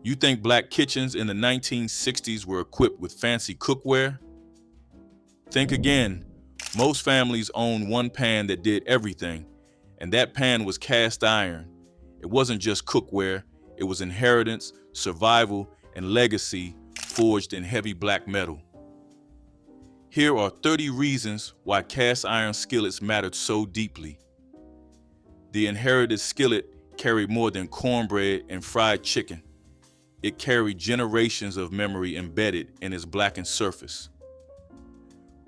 You think black kitchens in the 1960s were equipped with fancy cookware? Think again. Most families owned one pan that did everything, and that pan was cast iron. It wasn't just cookware, it was inheritance, survival, and legacy forged in heavy black metal. Here are 30 reasons why cast iron skillets mattered so deeply. The inherited skillet carried more than cornbread and fried chicken. It carried generations of memory embedded in its blackened surface.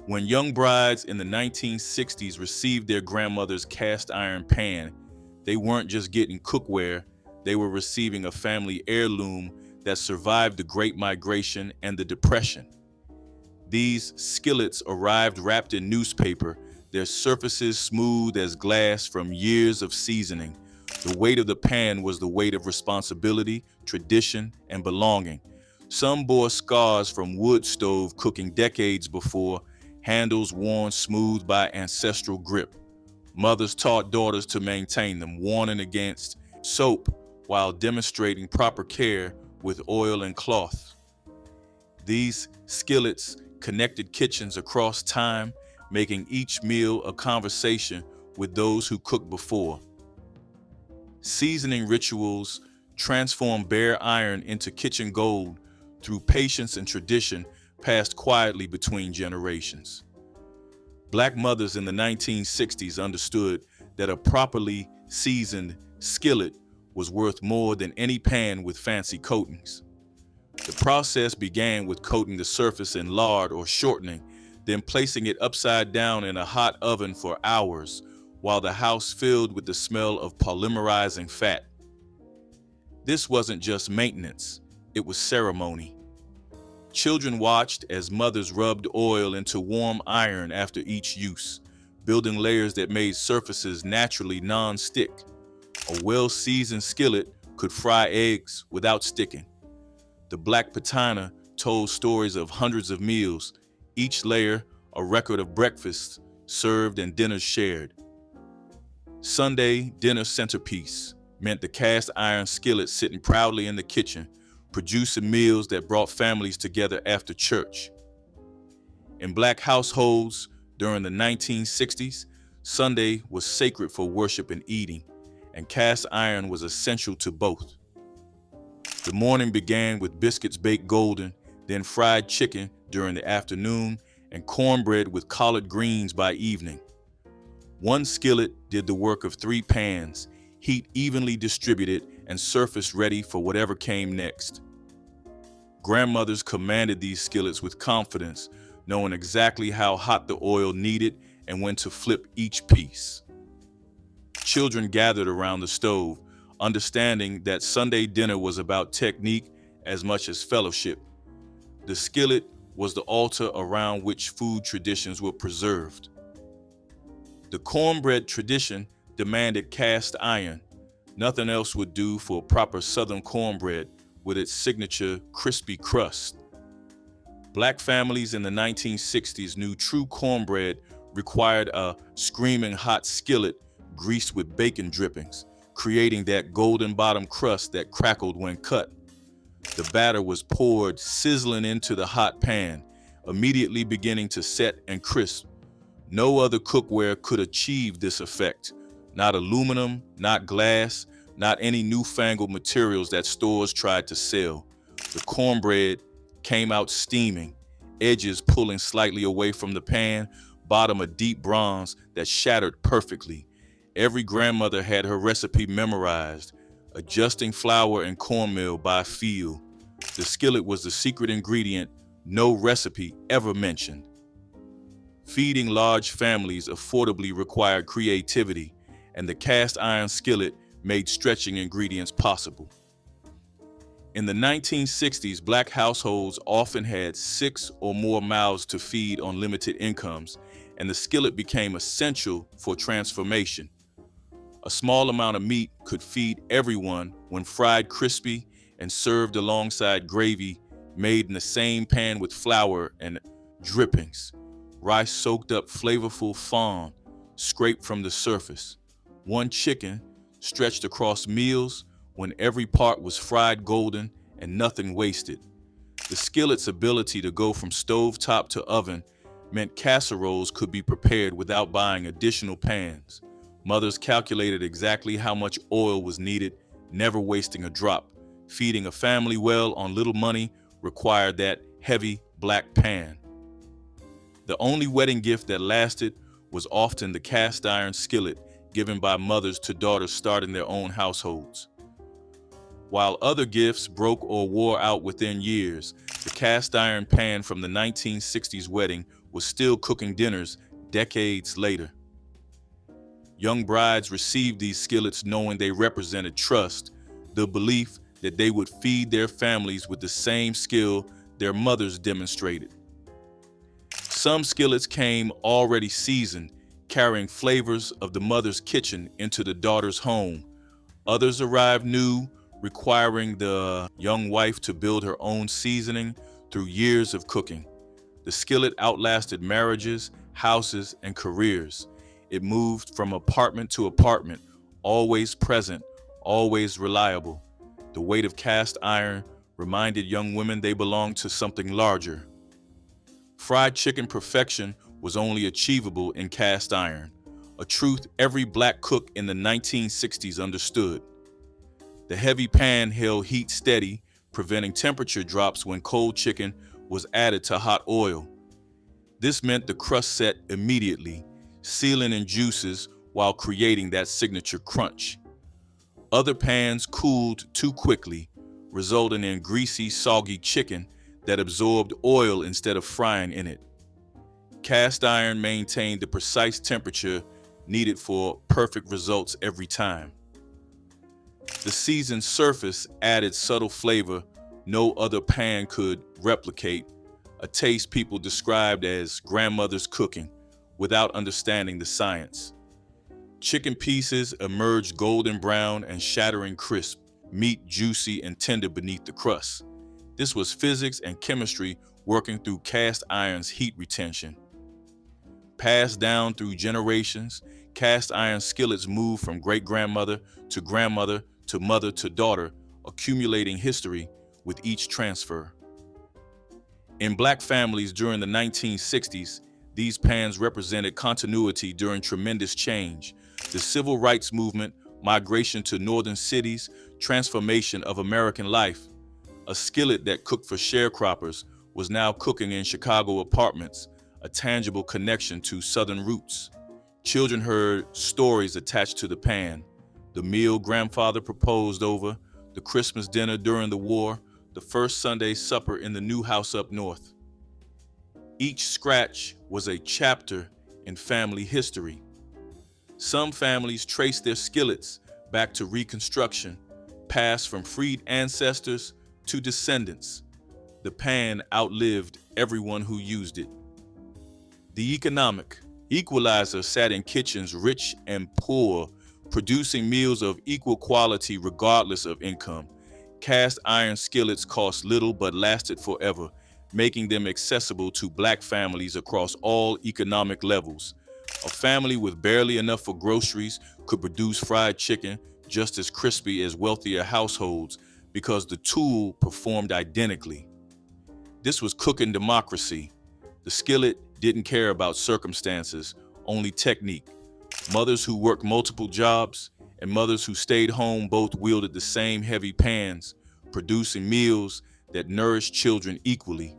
When young brides in the 1960s received their grandmother's cast iron pan, they weren't just getting cookware, they were receiving a family heirloom that survived the Great Migration and the Depression. These skillets arrived wrapped in newspaper, their surfaces smooth as glass from years of seasoning. The weight of the pan was the weight of responsibility, tradition, and belonging. Some bore scars from wood stove cooking decades before, handles worn smooth by ancestral grip. Mothers taught daughters to maintain them, warning against soap while demonstrating proper care with oil and cloth. These skillets connected kitchens across time, making each meal a conversation with those who cooked before. Seasoning rituals transformed bare iron into kitchen gold through patience and tradition passed quietly between generations. Black mothers in the 1960s understood that a properly seasoned skillet was worth more than any pan with fancy coatings. The process began with coating the surface in lard or shortening, then placing it upside down in a hot oven for hours while the house filled with the smell of polymerizing fat. This wasn't just maintenance, it was ceremony. Children watched as mothers rubbed oil into warm iron after each use, building layers that made surfaces naturally non-stick. A well-seasoned skillet could fry eggs without sticking. The black patina told stories of hundreds of meals, each layer a record of breakfasts served and dinners shared. Sunday dinner centerpiece meant the cast iron skillet sitting proudly in the kitchen, producing meals that brought families together after church. In black households during the 1960s, Sunday was sacred for worship and eating, and cast iron was essential to both. The morning began with biscuits baked golden, then fried chicken during the afternoon, and cornbread with collard greens by evening. One skillet did the work of 3 pans, heat evenly distributed and surface ready for whatever came next. Grandmothers commanded these skillets with confidence, knowing exactly how hot the oil needed and when to flip each piece. Children gathered around the stove, understanding that Sunday dinner was about technique as much as fellowship. The skillet was the altar around which food traditions were preserved. The cornbread tradition demanded cast iron. Nothing else would do for proper Southern cornbread with its signature crispy crust. Black families in the 1960s knew true cornbread required a screaming hot skillet greased with bacon drippings, creating that golden bottom crust that crackled when cut. The batter was poured sizzling into the hot pan, immediately beginning to set and crisp. No other cookware could achieve this effect. Not aluminum, not glass, not any newfangled materials that stores tried to sell. The cornbread came out steaming, edges pulling slightly away from the pan, bottom a deep bronze that shattered perfectly. Every grandmother had her recipe memorized, adjusting flour and cornmeal by feel. The skillet was the secret ingredient no recipe ever mentioned. Feeding large families affordably required creativity, and the cast iron skillet made stretching ingredients possible. In the 1960s, Black households often had 6 or more mouths to feed on limited incomes, and the skillet became essential for transformation. A small amount of meat could feed everyone when fried crispy and served alongside gravy made in the same pan with flour and drippings. Rice soaked up flavorful fond, scraped from the surface. One chicken stretched across meals when every part was fried golden and nothing wasted. The skillet's ability to go from stove top to oven meant casseroles could be prepared without buying additional pans. Mothers calculated exactly how much oil was needed, never wasting a drop. Feeding a family well on little money required that heavy black pan. The only wedding gift that lasted was often the cast iron skillet given by mothers to daughters starting their own households. While other gifts broke or wore out within years, the cast iron pan from the 1960s wedding was still cooking dinners decades later. Young brides received these skillets knowing they represented trust, the belief that they would feed their families with the same skill their mothers demonstrated. Some skillets came already seasoned, carrying flavors of the mother's kitchen into the daughter's home. Others arrived new, requiring the young wife to build her own seasoning through years of cooking. The skillet outlasted marriages, houses, and careers. It moved from apartment to apartment, always present, always reliable. The weight of cast iron reminded young women they belonged to something larger. Fried chicken perfection was only achievable in cast iron, a truth every black cook in the 1960s understood. The heavy pan held heat steady, preventing temperature drops when cold chicken was added to hot oil. This meant the crust set immediately, sealing in juices while creating that signature crunch. Other pans cooled too quickly, resulting in greasy, soggy chicken that absorbed oil instead of frying in it. Cast iron maintained the precise temperature needed for perfect results every time. The seasoned surface added subtle flavor no other pan could replicate, a taste people described as grandmother's cooking without understanding the science. Chicken pieces emerged golden brown and shattering crisp, meat juicy and tender beneath the crust. This was physics and chemistry working through cast iron's heat retention. Passed down through generations, cast iron skillets moved from great-grandmother to mother to daughter, accumulating history with each transfer. In black families during the 1960s, these pans represented continuity during tremendous change. The civil rights movement, migration to northern cities, transformation of American life. A skillet that cooked for sharecroppers was now cooking in Chicago apartments, a tangible connection to Southern roots. Children heard stories attached to the pan. The meal grandfather proposed over, the Christmas dinner during the war, the first Sunday supper in the new house up north. Each scratch was a chapter in family history. Some families traced their skillets back to Reconstruction, passed from freed ancestors to descendants. The pan outlived everyone who used it. The economic equalizer sat in kitchens rich and poor, producing meals of equal quality regardless of income. Cast iron skillets cost little but lasted forever, making them accessible to black families across all economic levels. A family with barely enough for groceries could produce fried chicken just as crispy as wealthier households because the tool performed identically. This was cooking democracy. The skillet didn't care about circumstances, only technique. Mothers who worked multiple jobs and mothers who stayed home both wielded the same heavy pans, producing meals that nourished children equally.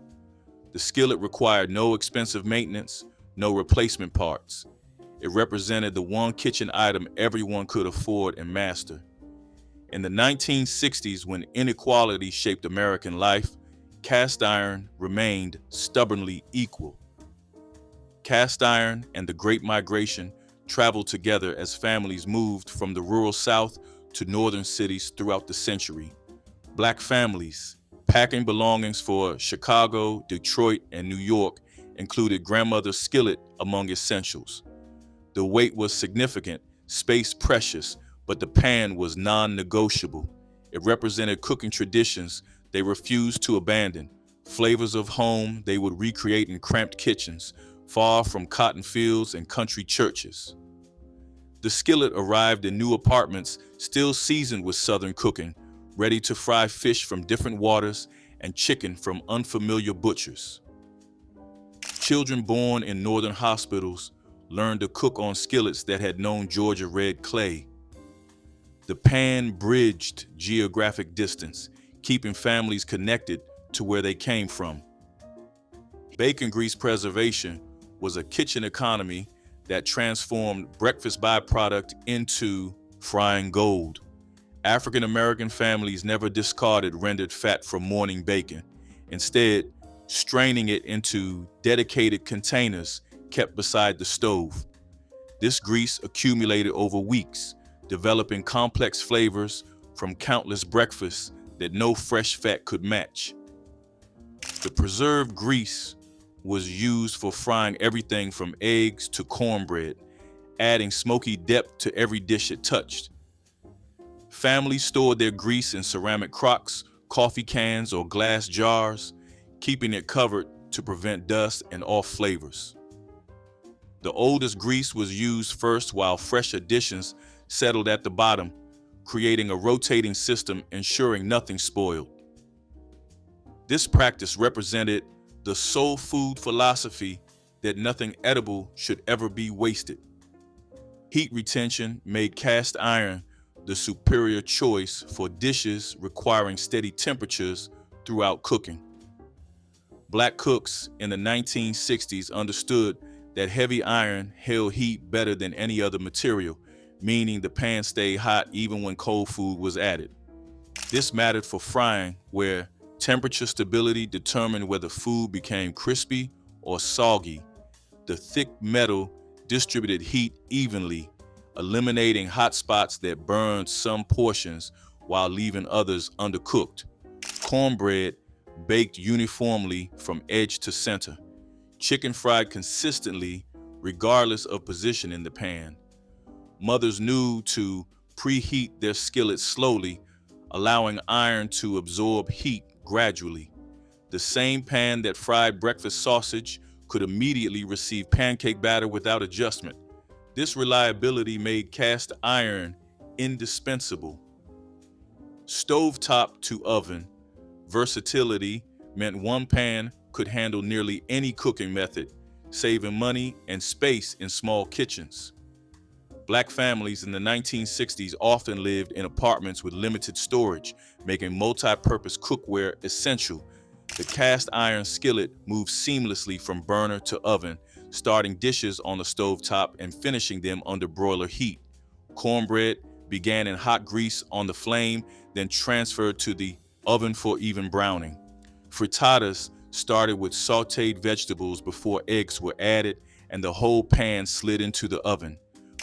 The skillet required no expensive maintenance, no replacement parts. It represented the one kitchen item everyone could afford and master. In the 1960s, when inequality shaped American life, cast iron remained stubbornly equal. Cast iron and the Great Migration traveled together as families moved from the rural South to northern cities throughout the century. Black families, packing belongings for Chicago, Detroit, and New York, included grandmother's skillet among essentials. The weight was significant, space precious, but the pan was non-negotiable. It represented cooking traditions they refused to abandon, flavors of home they would recreate in cramped kitchens, far from cotton fields and country churches. The skillet arrived in new apartments still seasoned with Southern cooking, ready to fry fish from different waters and chicken from unfamiliar butchers. Children born in northern hospitals learned to cook on skillets that had known Georgia red clay. The pan bridged geographic distance, keeping families connected to where they came from. Bacon grease preservation was a kitchen economy that transformed breakfast byproduct into frying gold. African American families never discarded rendered fat from morning bacon, instead straining it into dedicated containers kept beside the stove. This grease accumulated over weeks, developing complex flavors from countless breakfasts that no fresh fat could match. The preserved grease was used for frying everything from eggs to cornbread, adding smoky depth to every dish it touched. Families stored their grease in ceramic crocks, coffee cans, or glass jars, keeping it covered to prevent dust and off flavors. The oldest grease was used first while fresh additions settled at the bottom, creating a rotating system ensuring nothing spoiled. This practice represented the soul food philosophy that nothing edible should ever be wasted. Heat retention made cast iron the superior choice for dishes requiring steady temperatures throughout cooking. Black cooks in the 1960s understood that heavy iron held heat better than any other material, meaning the pan stayed hot even when cold food was added. This mattered for frying, where temperature stability determined whether food became crispy or soggy. The thick metal distributed heat evenly, eliminating hot spots that burned some portions while leaving others undercooked. Cornbread baked uniformly from edge to center. Chicken fried consistently regardless of position in the pan. Mothers knew to preheat their skillets slowly, allowing iron to absorb heat gradually. The same pan that fried breakfast sausage could immediately receive pancake batter without adjustment. This reliability made cast iron indispensable. Stovetop to oven versatility meant one pan could handle nearly any cooking method, saving money and space in small kitchens. Black families in the 1960s often lived in apartments with limited storage, making multi-purpose cookware essential. The cast iron skillet moved seamlessly from burner to oven, starting dishes on the stovetop and finishing them under broiler heat. Cornbread began in hot grease on the flame, then transferred to the oven for even browning. Frittatas started with sautéed vegetables before eggs were added, and the whole pan slid into the oven.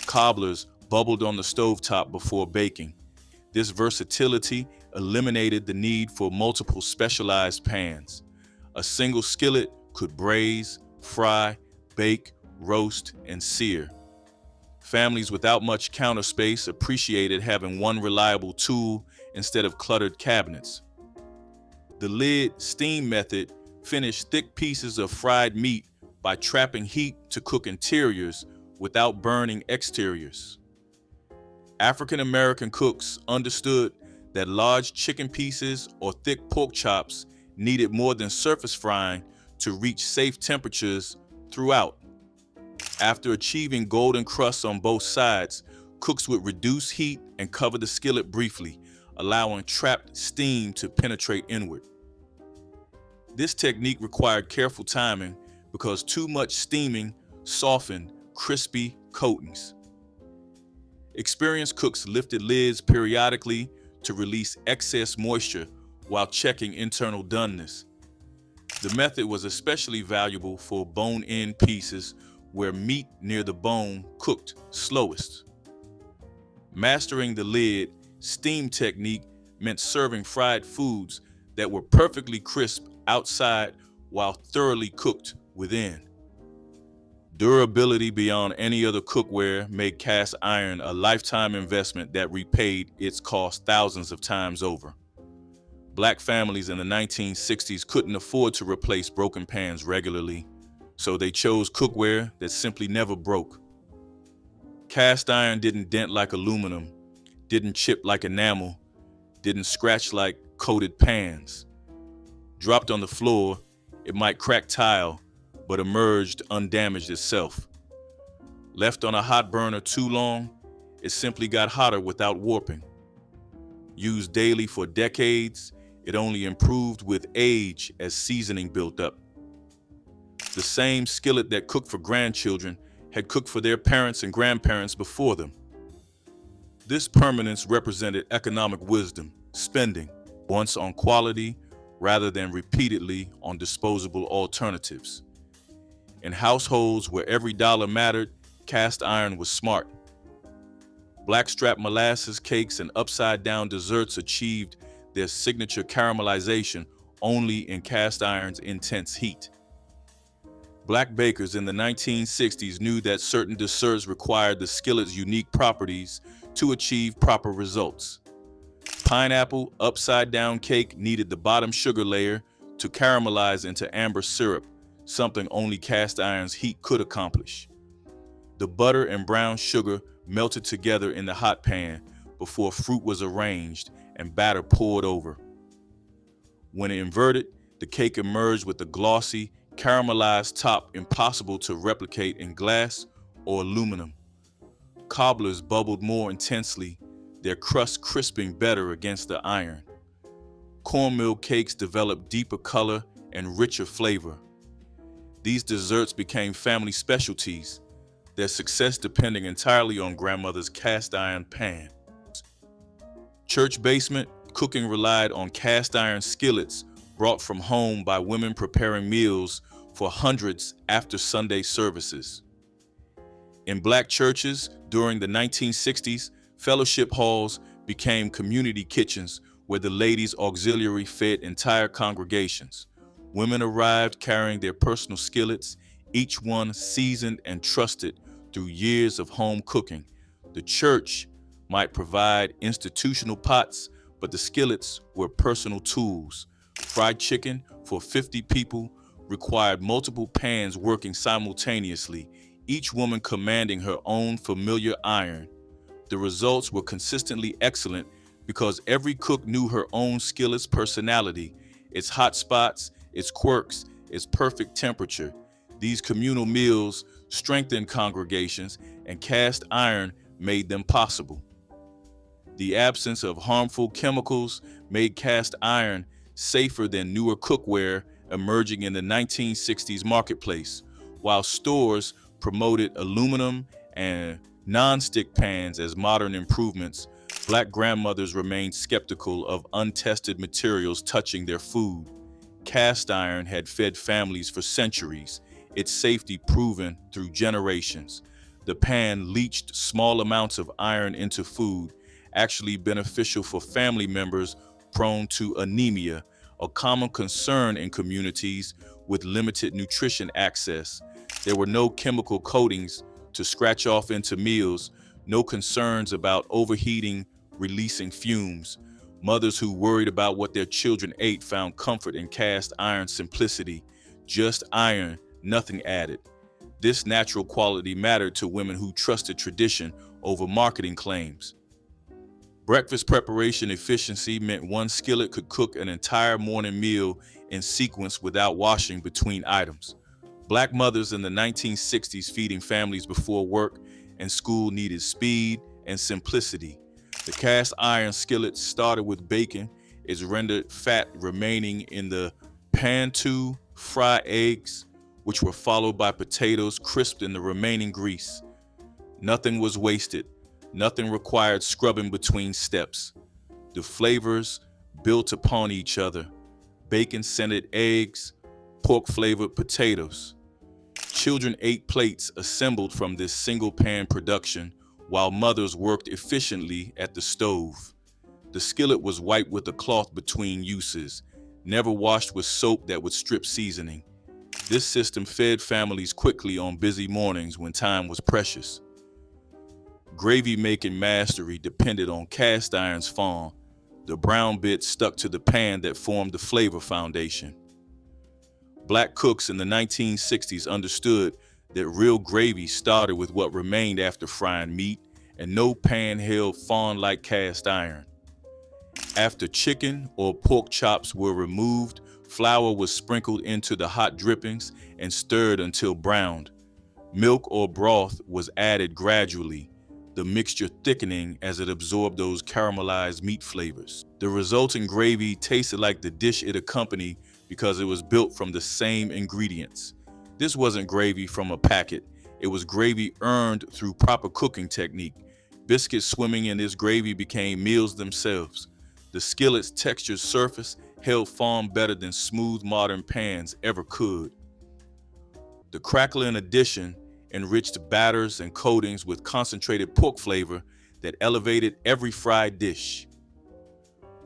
Cobblers bubbled on the stovetop before baking. This versatility eliminated the need for multiple specialized pans. A single skillet could braise, fry, bake, roast, and sear. Families without much counter space appreciated having one reliable tool instead of cluttered cabinets. The lid steam method finished thick pieces of fried meat by trapping heat to cook interiors without burning exteriors. African American cooks understood that large chicken pieces or thick pork chops needed more than surface frying to reach safe temperatures throughout. After achieving golden crusts on both sides, cooks would reduce heat and cover the skillet briefly, allowing trapped steam to penetrate inward. This technique required careful timing because too much steaming softened crispy coatings. Experienced cooks lifted lids periodically to release excess moisture while checking internal doneness. The method was especially valuable for bone-in pieces where meat near the bone cooked slowest. Mastering the lid steam technique meant serving fried foods that were perfectly crisp outside while thoroughly cooked within. Durability beyond any other cookware made cast iron a lifetime investment that repaid its cost thousands of times over. Black families in the 1960s couldn't afford to replace broken pans regularly, so they chose cookware that simply never broke. Cast iron didn't dent like aluminum, didn't chip like enamel, didn't scratch like coated pans. Dropped on the floor, it might crack tile, but emerged undamaged itself. Left on a hot burner too long, it simply got hotter without warping. Used daily for decades, it only improved with age as seasoning built up. The same skillet that cooked for grandchildren had cooked for their parents and grandparents before them. This permanence represented economic wisdom, spending once on quality rather than repeatedly on disposable alternatives. In households where every dollar mattered, cast iron was smart. Blackstrap molasses cakes and upside-down desserts achieved their signature caramelization only in cast iron's intense heat. Black bakers in the 1960s knew that certain desserts required the skillet's unique properties to achieve proper results. Pineapple upside-down cake needed the bottom sugar layer to caramelize into amber syrup, something only cast iron's heat could accomplish. The butter and brown sugar melted together in the hot pan before fruit was arranged and batter poured over. When inverted, the cake emerged with a glossy, caramelized top impossible to replicate in glass or aluminum. Cobblers bubbled more intensely, their crust crisping better against the iron. Cornmeal cakes developed deeper color and richer flavor. These desserts became family specialties, their success depending entirely on grandmother's cast iron pan. Church basement cooking relied on cast iron skillets brought from home by women preparing meals for hundreds after Sunday services. In black churches during the 1960s, fellowship halls became community kitchens where the ladies' auxiliary fed entire congregations. Women arrived carrying their personal skillets, each one seasoned and trusted through years of home cooking. The church might provide institutional pots, but the skillets were personal tools. Fried chicken for 50 people required multiple pans working simultaneously, each woman commanding her own familiar iron. The results were consistently excellent because every cook knew her own skillet's personality, its hot spots, its quirks, its perfect temperature. These communal meals strengthened congregations, and cast iron made them possible. The absence of harmful chemicals made cast iron safer than newer cookware emerging in the 1960s marketplace, while stores promoted aluminum and non-stick pans as modern improvements. Black grandmothers remained skeptical of untested materials touching their food. Cast iron had fed families for centuries, its safety proven through generations. The pan leached small amounts of iron into food, actually beneficial for family members prone to anemia, a common concern in communities with limited nutrition access. There were no chemical coatings to scratch off into meals, no concerns about overheating, releasing fumes. Mothers who worried about what their children ate found comfort in cast iron simplicity. Just iron, nothing added. This natural quality mattered to women who trusted tradition over marketing claims. Breakfast preparation efficiency meant one skillet could cook an entire morning meal in sequence without washing between items. Black mothers in the 1960s feeding families before work and school needed speed and simplicity. The cast iron skillet started with bacon, its rendered fat remaining in the pan to fry eggs, which were followed by potatoes crisped in the remaining grease. Nothing was wasted. Nothing required scrubbing between steps. The flavors built upon each other. Bacon-scented eggs, pork-flavored potatoes. Children ate plates assembled from this single-pan production, while mothers worked efficiently at the stove. The skillet was wiped with a cloth between uses, never washed with soap that would strip seasoning. This system fed families quickly on busy mornings when time was precious. Gravy-making mastery depended on cast iron's form. The brown bit stuck to the pan that formed the flavor foundation. Black cooks in the 1960s understood that real gravy started with what remained after frying meat, and no pan held fawn like cast iron. After chicken or pork chops were removed, flour was sprinkled into the hot drippings and stirred until browned. Milk or broth was added gradually, the mixture thickening as it absorbed those caramelized meat flavors. The resulting gravy tasted like the dish it accompanied because it was built from the same ingredients. This wasn't gravy from a packet. It was gravy earned through proper cooking technique. Biscuits swimming in this gravy became meals themselves. The skillet's textured surface held far better than smooth modern pans ever could. The crackling addition enriched batters and coatings with concentrated pork flavor that elevated every fried dish.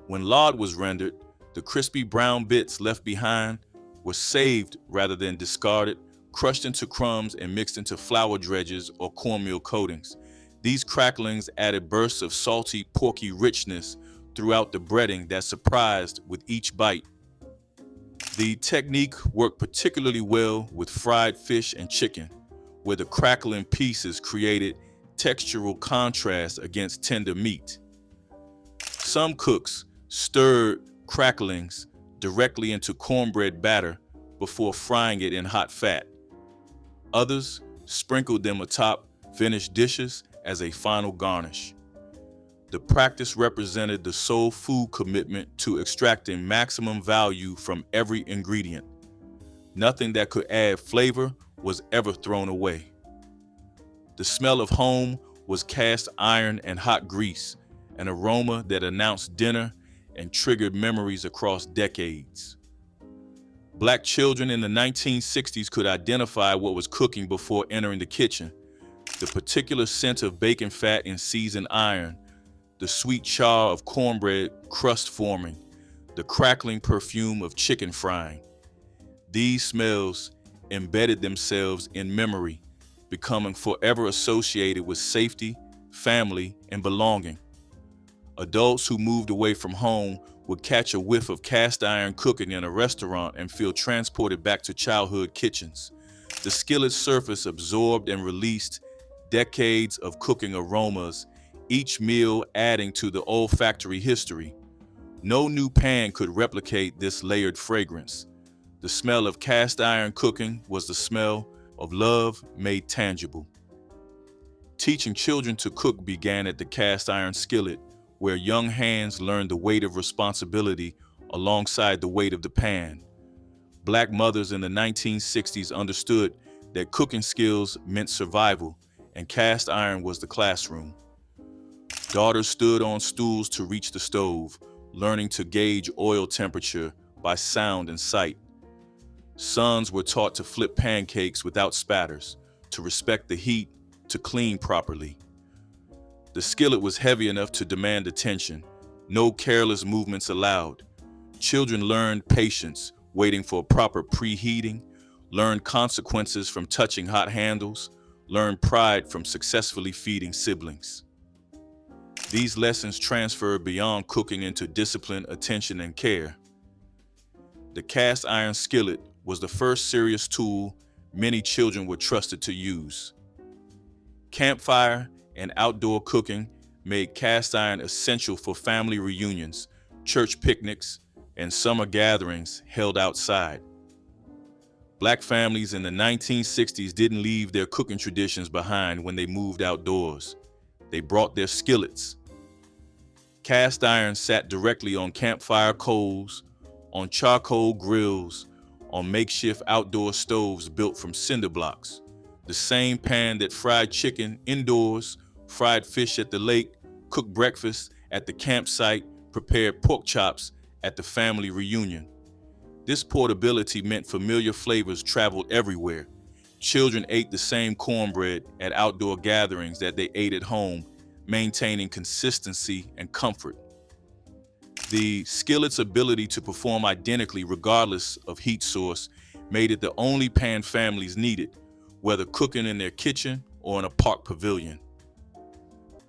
When lard was rendered, the crispy brown bits left behind were saved rather than discarded, crushed into crumbs and mixed into flour dredges or cornmeal coatings. These cracklings added bursts of salty, porky richness throughout the breading that surprised with each bite. The technique worked particularly well with fried fish and chicken, where the crackling pieces created textural contrast against tender meat. Some cooks stirred cracklings directly into cornbread batter before frying it in hot fat. Others sprinkled them atop finished dishes as a final garnish. The practice represented the soul food commitment to extracting maximum value from every ingredient. Nothing that could add flavor was ever thrown away. The smell of home was cast iron and hot grease, an aroma that announced dinner and triggered memories across decades. Black children in the 1960s could identify what was cooking before entering the kitchen. The particular scent of bacon fat in seasoned iron, the sweet char of cornbread crust forming, the crackling perfume of chicken frying. These smells embedded themselves in memory, becoming forever associated with safety, family, and belonging. Adults who moved away from home would catch a whiff of cast iron cooking in a restaurant and feel transported back to childhood kitchens. The skillet's surface absorbed and released decades of cooking aromas, each meal adding to the olfactory history. No new pan could replicate this layered fragrance. The smell of cast iron cooking was the smell of love made tangible. Teaching children to cook began at the cast iron skillet, where young hands learned the weight of responsibility alongside the weight of the pan. Black mothers in the 1960s understood that cooking skills meant survival, and cast iron was the classroom. Daughters stood on stools to reach the stove, learning to gauge oil temperature by sound and sight. Sons were taught to flip pancakes without spatters, to respect the heat, to clean properly. The skillet was heavy enough to demand attention, no careless movements allowed. Children learned patience, waiting for proper preheating, learned consequences from touching hot handles, learned pride from successfully feeding siblings. These lessons transferred beyond cooking into discipline, attention, and care. The cast iron skillet was the first serious tool many children were trusted to use. Campfire and outdoor cooking made cast iron essential for family reunions, church picnics, and summer gatherings held outside. Black families in the 1960s didn't leave their cooking traditions behind when they moved outdoors. They brought their skillets. Cast iron sat directly on campfire coals, on charcoal grills, on makeshift outdoor stoves built from cinder blocks. The same pan that fried chicken indoors, fried fish at the lake, cooked breakfast at the campsite, prepared pork chops at the family reunion. This portability meant familiar flavors traveled everywhere. Children ate the same cornbread at outdoor gatherings that they ate at home, maintaining consistency and comfort. The skillet's ability to perform identically regardless of heat source made it the only pan families needed, whether cooking in their kitchen or in a park pavilion.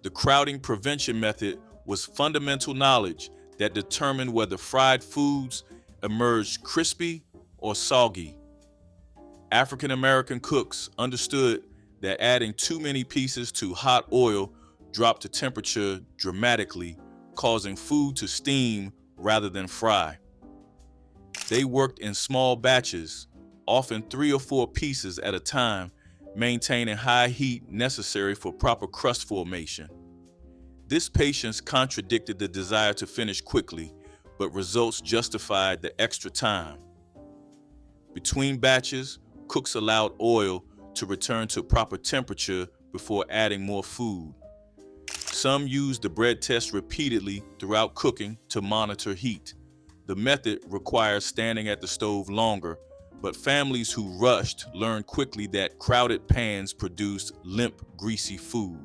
The crowding prevention method was fundamental knowledge that determined whether fried foods emerged crispy or soggy. African American cooks understood that adding too many pieces to hot oil dropped the temperature dramatically, causing food to steam rather than fry. They worked in small batches, often 3 or 4 pieces at a time, maintaining high heat necessary for proper crust formation. This patience contradicted the desire to finish quickly, but results justified the extra time. Between batches, cooks allowed oil to return to proper temperature before adding more food. Some used the bread test repeatedly throughout cooking to monitor heat. The method required standing at the stove longer, but families who rushed learned quickly that crowded pans produced limp, greasy food.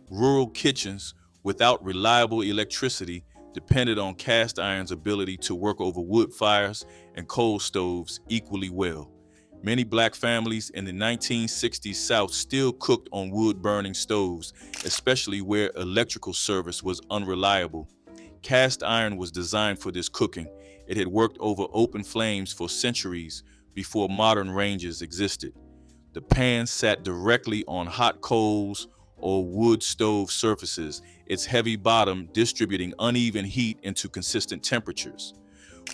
Rural kitchens without reliable electricity depended on cast iron's ability to work over wood fires and coal stoves equally well. Many Black families in the 1960s South still cooked on wood-burning stoves, especially where electrical service was unreliable. Cast iron was designed for this cooking. It had worked over open flames for centuries before modern ranges existed. The pan sat directly on hot coals or wood stove surfaces, its heavy bottom distributing uneven heat into consistent temperatures.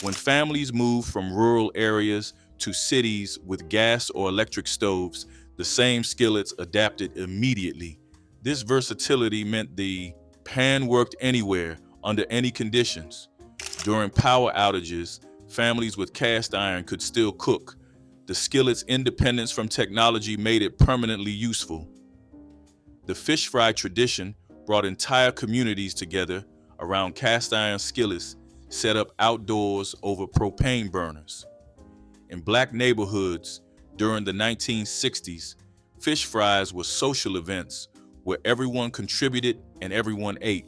When families moved from rural areas to cities with gas or electric stoves, the same skillets adapted immediately. This versatility meant the pan worked anywhere, under any conditions. During power outages, families with cast iron could still cook. The skillet's independence from technology made it permanently useful. The fish fry tradition brought entire communities together around cast iron skillets set up outdoors over propane burners. In Black neighborhoods during the 1960s, fish fries were social events where everyone contributed and everyone ate.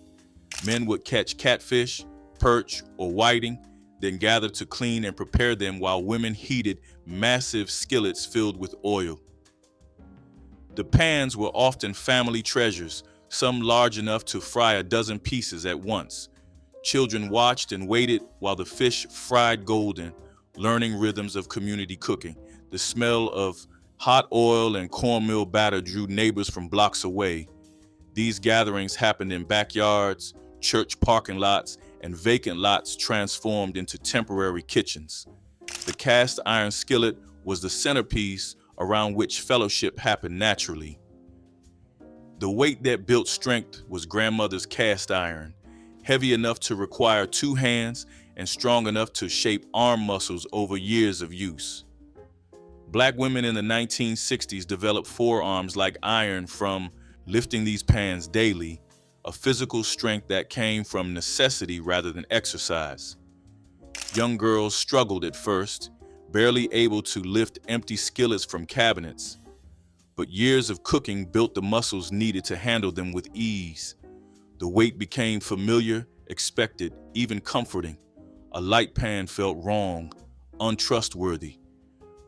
Men would catch catfish, perch, or whiting, then gather to clean and prepare them while women heated massive skillets filled with oil. The pans were often family treasures, some large enough to fry a dozen pieces at once. Children watched and waited while the fish fried golden, learning rhythms of community cooking. The smell of hot oil and cornmeal batter drew neighbors from blocks away. These gatherings happened in backyards, church parking lots, and vacant lots transformed into temporary kitchens. The cast iron skillet was the centerpiece around which fellowship happened naturally. The weight that built strength was grandmother's cast iron, heavy enough to require 2 hands and strong enough to shape arm muscles over years of use. Black women in the 1960s developed forearms like iron from lifting these pans daily, a physical strength that came from necessity rather than exercise. Young girls struggled at first, barely able to lift empty skillets from cabinets, but years of cooking built the muscles needed to handle them with ease. The weight became familiar, expected, even comforting. A light pan felt wrong, untrustworthy.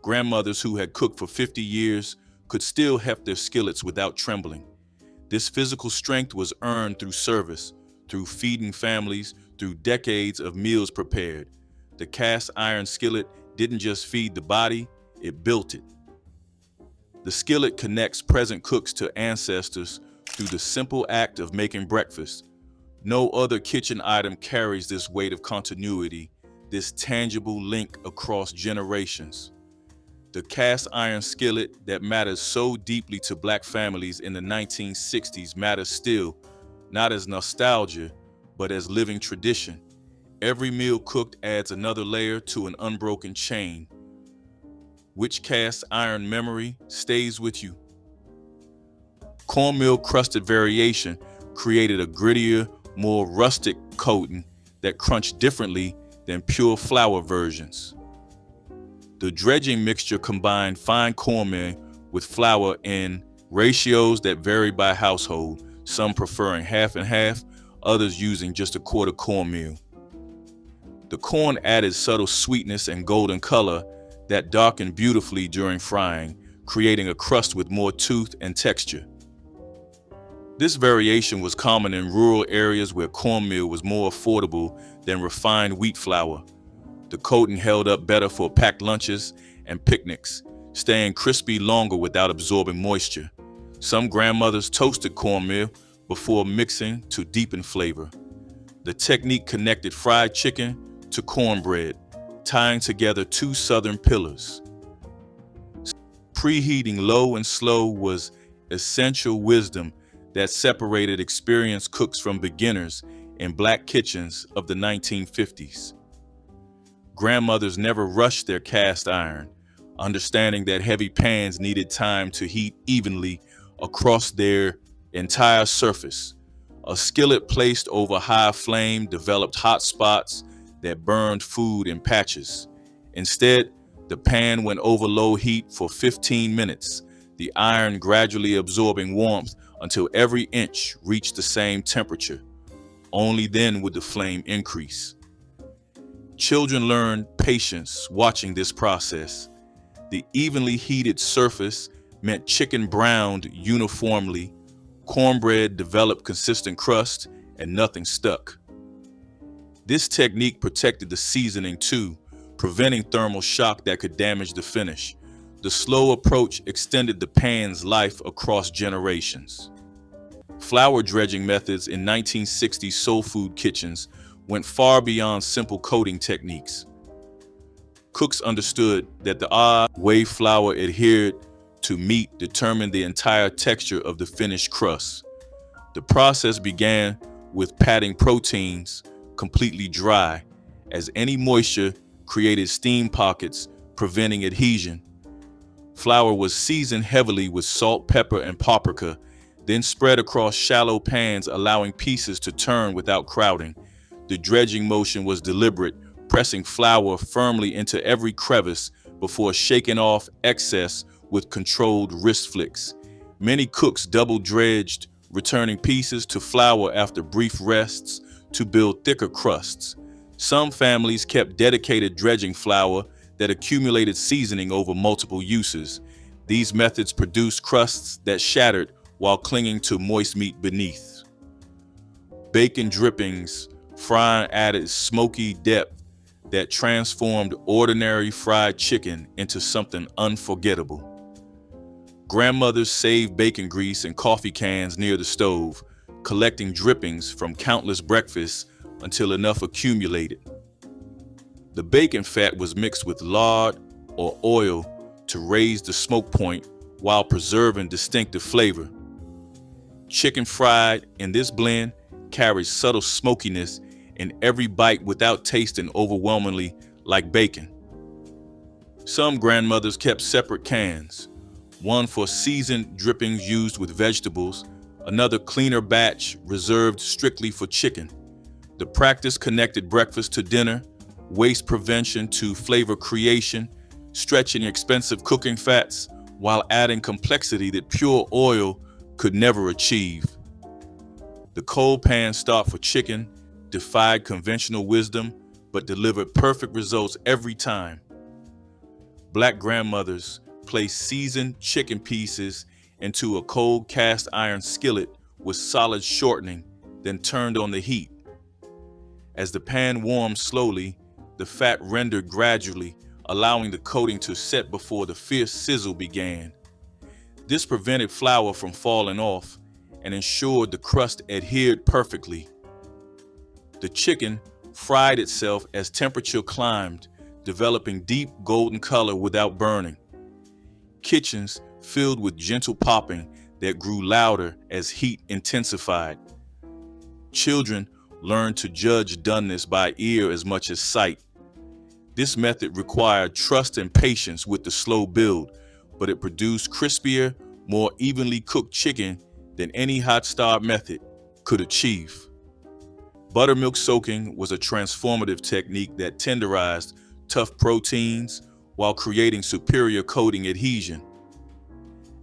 Grandmothers who had cooked for 50 years could still heft their skillets without trembling. This physical strength was earned through service, through feeding families, through decades of meals prepared. The cast iron skillet didn't just feed the body, it built it. The skillet connects present cooks to ancestors through the simple act of making breakfast. No other kitchen item carries this weight of continuity, this tangible link across generations. The cast iron skillet that matters so deeply to Black families in the 1960s matters still, not as nostalgia, but as living tradition. Every meal cooked adds another layer to an unbroken chain. Which cast iron memory stays with you? Cornmeal crusted variation created a grittier, more rustic coating that crunched differently than pure flour versions. The dredging mixture combined fine cornmeal with flour in ratios that vary by household, some preferring half and half, others using just a quarter cornmeal. The corn added subtle sweetness and golden color that darkened beautifully during frying, creating a crust with more tooth and texture. This variation was common in rural areas where cornmeal was more affordable than refined wheat flour. The coating held up better for packed lunches and picnics, staying crispy longer without absorbing moisture. Some grandmothers toasted cornmeal before mixing to deepen flavor. The technique connected fried chicken to cornbread, tying together two southern pillars. Preheating low and slow was essential wisdom that separated experienced cooks from beginners in Black kitchens of the 1950s. Grandmothers never rushed their cast iron, understanding that heavy pans needed time to heat evenly across their entire surface. A skillet placed over high flame developed hot spots that burned food in patches. Instead, the pan went over low heat for 15 minutes, the iron gradually absorbing warmth until every inch reached the same temperature. Only then would the flame increase. Children learned patience watching this process. The evenly heated surface meant chicken browned uniformly, cornbread developed consistent crust, and nothing stuck. This technique protected the seasoning too, preventing thermal shock that could damage the finish. The slow approach extended the pan's life across generations. Flour dredging methods in 1960s soul food kitchens went far beyond simple coating techniques. Cooks understood that the odd way flour adhered to meat determined the entire texture of the finished crust. The process began with patting proteins completely dry, as any moisture created steam pockets, preventing adhesion. Flour was seasoned heavily with salt, pepper, and paprika, then spread across shallow pans, allowing pieces to turn without crowding. The dredging motion was deliberate, pressing flour firmly into every crevice before shaking off excess with controlled wrist flicks. Many cooks double dredged, returning pieces to flour after brief rests to build thicker crusts. Some families kept dedicated dredging flour that accumulated seasoning over multiple uses. These methods produced crusts that shattered while clinging to moist meat beneath. Bacon drippings frying added smoky depth that transformed ordinary fried chicken into something unforgettable. Grandmothers saved bacon grease in coffee cans near the stove, collecting drippings from countless breakfasts until enough accumulated. The bacon fat was mixed with lard or oil to raise the smoke point while preserving distinctive flavor. Chicken fried in this blend carries subtle smokiness in every bite without tasting overwhelmingly like bacon. Some grandmothers kept separate cans, one for seasoned drippings used with vegetables, another cleaner batch reserved strictly for chicken. The practice connected breakfast to dinner, waste prevention to flavor creation, stretching expensive cooking fats while adding complexity that pure oil could never achieve. The cold pan stock for chicken defied conventional wisdom but delivered perfect results every time. Black grandmothers placed seasoned chicken pieces into a cold cast iron skillet with solid shortening, then turned on the heat. As the pan warmed slowly, the fat rendered gradually, allowing the coating to set before the fierce sizzle began. This prevented flour from falling off and ensured the crust adhered perfectly. The chicken fried itself as temperature climbed, developing deep golden color without burning. Kitchens filled with gentle popping that grew louder as heat intensified. Children learned to judge doneness by ear as much as sight. This method required trust and patience with the slow build, but it produced crispier, more evenly cooked chicken than any hot start method could achieve. Buttermilk soaking was a transformative technique that tenderized tough proteins while creating superior coating adhesion.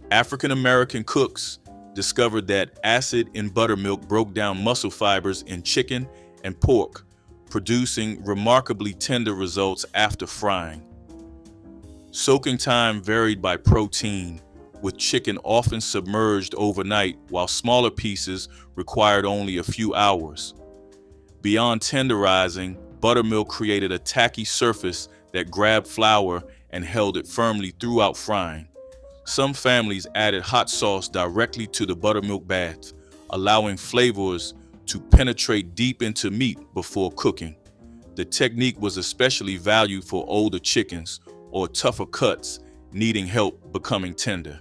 African American cooks discovered that acid in buttermilk broke down muscle fibers in chicken and pork, producing remarkably tender results after frying. Soaking time varied by protein, with chicken often submerged overnight while smaller pieces required only a few hours. Beyond tenderizing, buttermilk created a tacky surface that grabbed flour and held it firmly throughout frying. Some families added hot sauce directly to the buttermilk bath, allowing flavors to penetrate deep into meat before cooking. The technique was especially valued for older chickens or tougher cuts needing help becoming tender.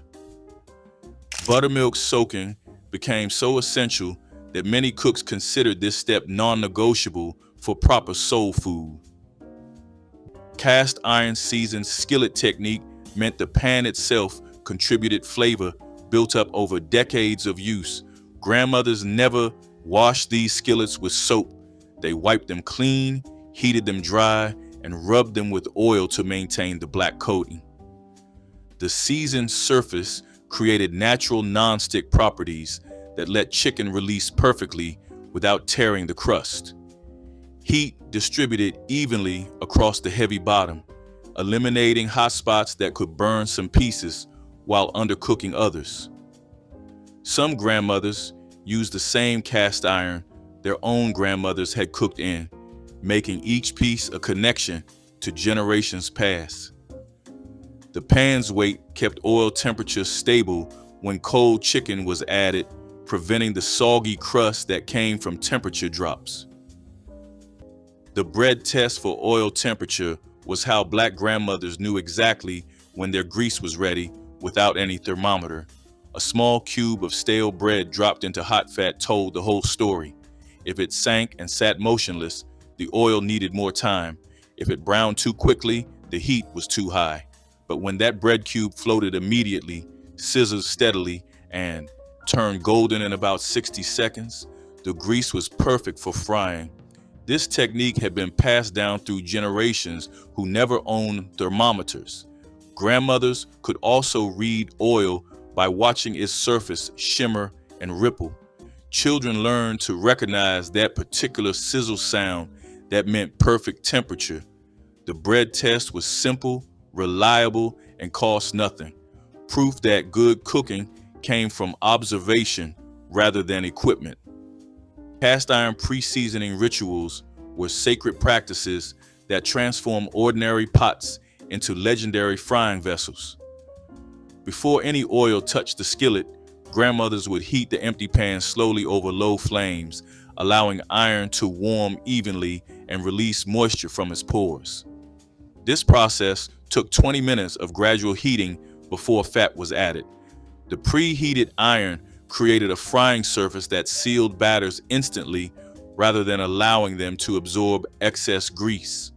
Buttermilk soaking became so essential that many cooks considered this step non-negotiable for proper soul food. Cast iron seasoned skillet technique meant the pan itself contributed flavor built up over decades of use. Grandmothers never washed these skillets with soap. They wiped them clean, heated them dry, and rubbed them with oil to maintain the black coating. The seasoned surface created natural non-stick properties that let chicken release perfectly without tearing the crust. Heat distributed evenly across the heavy bottom, eliminating hot spots that could burn some pieces while undercooking others. Some grandmothers used the same cast iron their own grandmothers had cooked in, making each piece a connection to generations past. The pan's weight kept oil temperature stable when cold chicken was added, preventing the soggy crust that came from temperature drops. The bread test for oil temperature was how Black grandmothers knew exactly when their grease was ready without any thermometer. A small cube of stale bread dropped into hot fat told the whole story. If it sank and sat motionless, the oil needed more time. If it browned too quickly, the heat was too high. But when that bread cube floated immediately, sizzled steadily, and turned golden in about 60 seconds, the grease was perfect for frying. This technique had been passed down through generations who never owned thermometers. Grandmothers could also read oil by watching its surface shimmer and ripple. Children learned to recognize that particular sizzle sound that meant perfect temperature. The bread test was simple, reliable, and cost nothing. Proof that good cooking came from observation rather than equipment. Cast iron pre-seasoning rituals were sacred practices that transformed ordinary pots into legendary frying vessels. Before any oil touched the skillet, grandmothers would heat the empty pan slowly over low flames, allowing iron to warm evenly and release moisture from its pores. This process took 20 minutes of gradual heating before fat was added. The preheated iron created a frying surface that sealed batters instantly rather than allowing them to absorb excess grease.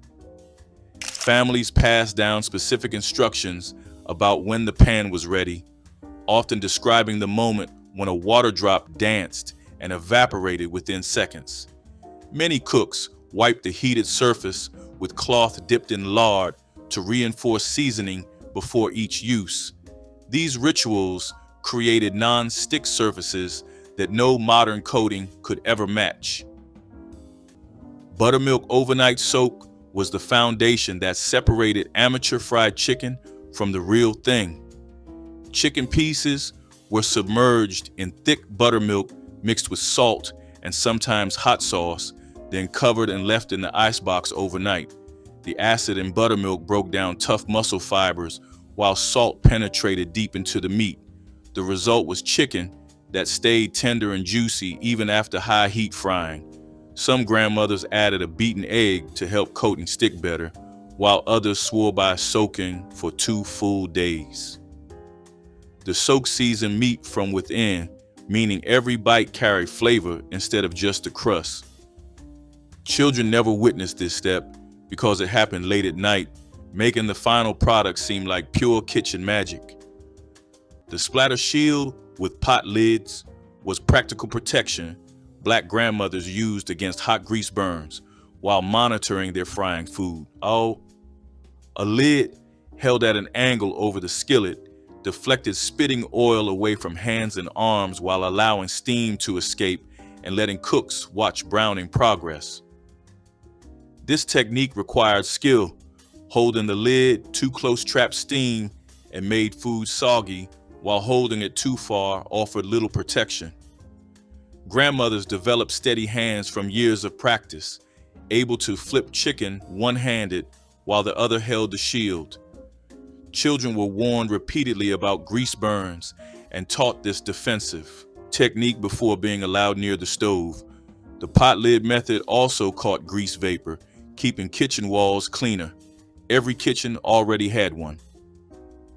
Families passed down specific instructions about when the pan was ready, often describing the moment when a water drop danced and evaporated within seconds. Many cooks wiped the heated surface with cloth dipped in lard to reinforce seasoning before each use. These rituals created non-stick surfaces that no modern coating could ever match. Buttermilk overnight soak was the foundation that separated amateur fried chicken from the real thing. Chicken pieces were submerged in thick buttermilk mixed with salt and sometimes hot sauce, then covered and left in the icebox overnight. The acid in buttermilk broke down tough muscle fibers while salt penetrated deep into the meat. The result was chicken that stayed tender and juicy even after high heat frying. Some grandmothers added a beaten egg to help coating stick better, while others swore by soaking for 2 full days. The soak seasoned meat from within, meaning every bite carried flavor instead of just the crust. Children never witnessed this step because it happened late at night, making the final product seem like pure kitchen magic. The Splatter shield with pot lids was practical protection Black grandmothers used against hot grease burns while monitoring their frying food. A lid held at an angle over the skillet deflected spitting oil away from hands and arms while allowing steam to escape and letting cooks watch browning progress. This technique required skill. Holding the lid too close trapped steam and made food soggy, while holding it too far offered little protection. Grandmothers developed steady hands from years of practice, able to flip chicken one-handed while the other held the shield. Children were warned repeatedly about grease burns and taught this defensive technique before being allowed near the stove. The pot lid method also caught grease vapor, keeping kitchen walls cleaner. Every kitchen already had one.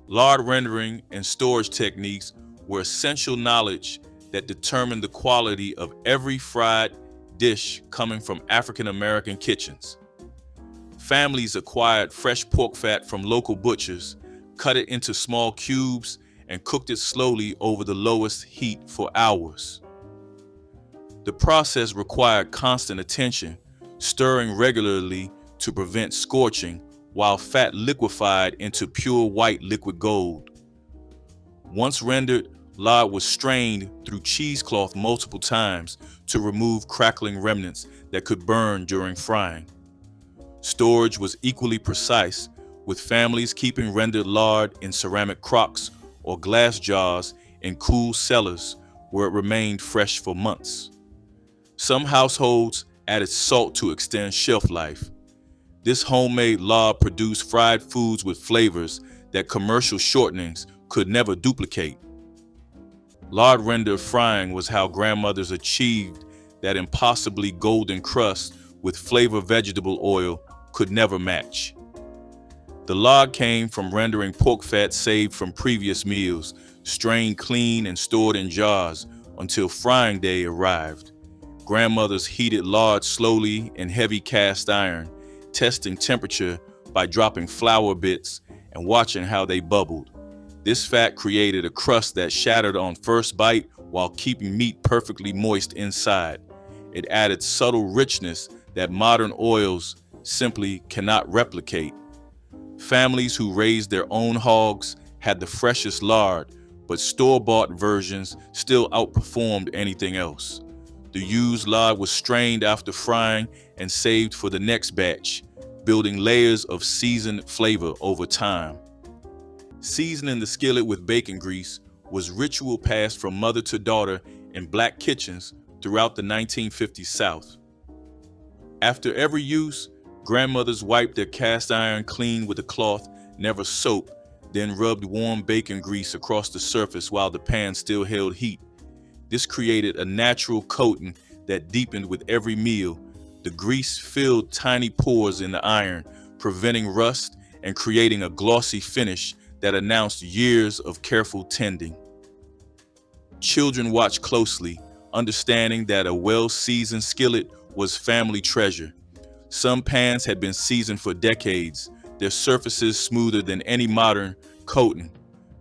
Lard rendering and storage techniques were essential knowledge that determined the quality of every fried dish coming from African American kitchens. Families acquired fresh pork fat from local butchers, cut it into small cubes, and cooked it slowly over the lowest heat for hours. The process required constant attention, stirring regularly to prevent scorching, while fat liquefied into pure white liquid gold. Once rendered, lard was strained through cheesecloth multiple times to remove crackling remnants that could burn during frying. Storage was equally precise, with families keeping rendered lard in ceramic crocks or glass jars in cool cellars where it remained fresh for months. Some households added salt to extend shelf life. This homemade lard produced fried foods with flavors that commercial shortenings could never duplicate. Lard rendered frying was how grandmothers achieved that impossibly golden crust with flavor vegetable oil could never match. The lard came from rendering pork fat saved from previous meals, strained clean and stored in jars until frying day arrived. Grandmothers heated lard slowly in heavy cast iron, testing temperature by dropping flour bits and watching how they bubbled. This fat created a crust that shattered on first bite while keeping meat perfectly moist inside. It added subtle richness that modern oils simply cannot replicate. Families who raised their own hogs had the freshest lard, but store-bought versions still outperformed anything else. The used lard was strained after frying and saved for the next batch, building layers of seasoned flavor over time. Seasoning the skillet with bacon grease was ritual passed from mother to daughter in black kitchens throughout the 1950s South. After every use, grandmothers wiped their cast iron clean with a cloth, never soap, then rubbed warm bacon grease across the surface while the pan still held heat. This created a natural coating that deepened with every meal. The grease filled tiny pores in the iron, preventing rust and creating a glossy finish that announced years of careful tending. Children watched closely, understanding that a well-seasoned skillet was family treasure. Some pans had been seasoned for decades, their surfaces smoother than any modern coating.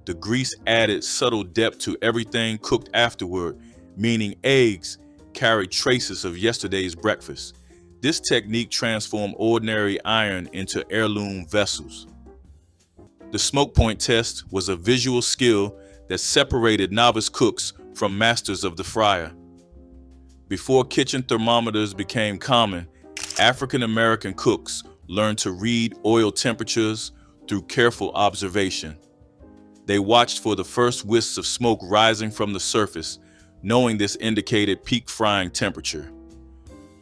The grease added subtle depth to everything cooked afterward, meaning eggs carried traces of yesterday's breakfast. This technique transformed ordinary iron into heirloom vessels. The smoke point test was a visual skill that separated novice cooks from masters of the fryer. Before kitchen thermometers became common, African American cooks learned to read oil temperatures through careful observation. They watched for the first wisps of smoke rising from the surface, knowing this indicated peak frying temperature.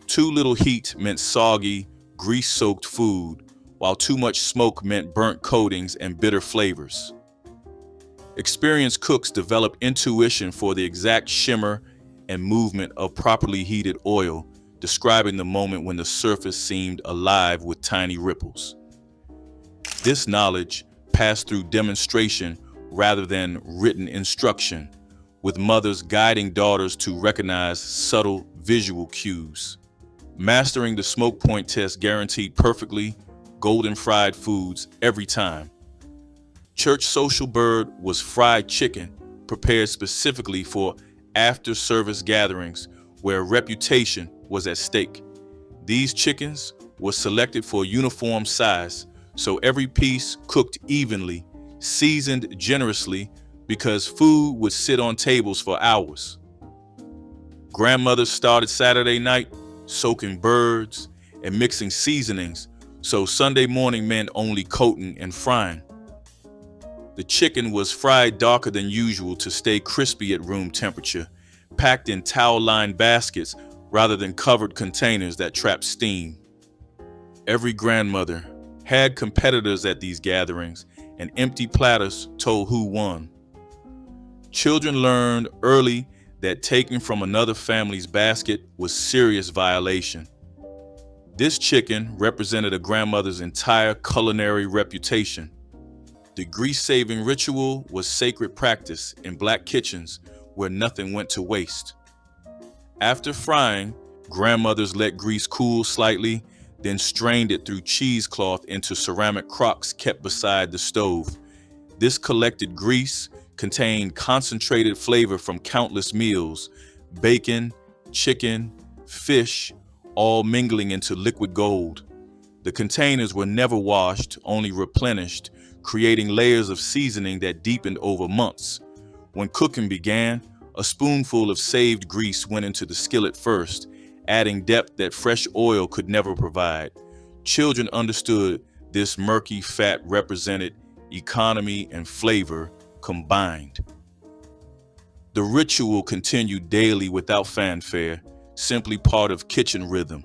Too little heat meant soggy, grease-soaked food, while too much smoke meant burnt coatings and bitter flavors. Experienced cooks developed intuition for the exact shimmer and movement of properly heated oil, describing the moment when the surface seemed alive with tiny ripples. This knowledge passed through demonstration rather than written instruction, with mothers guiding daughters to recognize subtle visual cues. Mastering the smoke point test guaranteed perfectly golden fried foods every time. Church social bird was fried chicken, prepared specifically for after-service gatherings where reputation was at stake. These chickens were selected for uniform size, so every piece cooked evenly, seasoned generously, because food would sit on tables for hours. Grandmothers started Saturday night soaking birds and mixing seasonings, so Sunday morning meant only coating and frying. The chicken was fried darker than usual to stay crispy at room temperature, packed in towel-lined baskets rather than covered containers that trapped steam. Every grandmother had competitors at these gatherings, and empty platters told who won. Children learned early that taking from another family's basket was serious violation. This chicken represented a grandmother's entire culinary reputation. The grease-saving ritual was sacred practice in Black kitchens where nothing went to waste. After frying, grandmothers let grease cool slightly, then strained it through cheesecloth into ceramic crocks kept beside the stove. This collected grease contained concentrated flavor from countless meals, bacon, chicken, fish, all mingling into liquid gold. The containers were never washed, only replenished, creating layers of seasoning that deepened over months. When cooking began, a spoonful of saved grease went into the skillet first, adding depth that fresh oil could never provide. Children understood this murky fat represented economy and flavor combined. The ritual continued daily without fanfare, simply part of kitchen rhythm.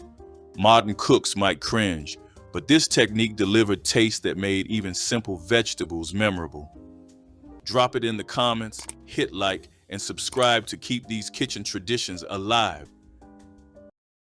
Modern cooks might cringe, but this technique delivered taste that made even simple vegetables memorable. Drop it in the comments, hit like, and subscribe to keep these kitchen traditions alive.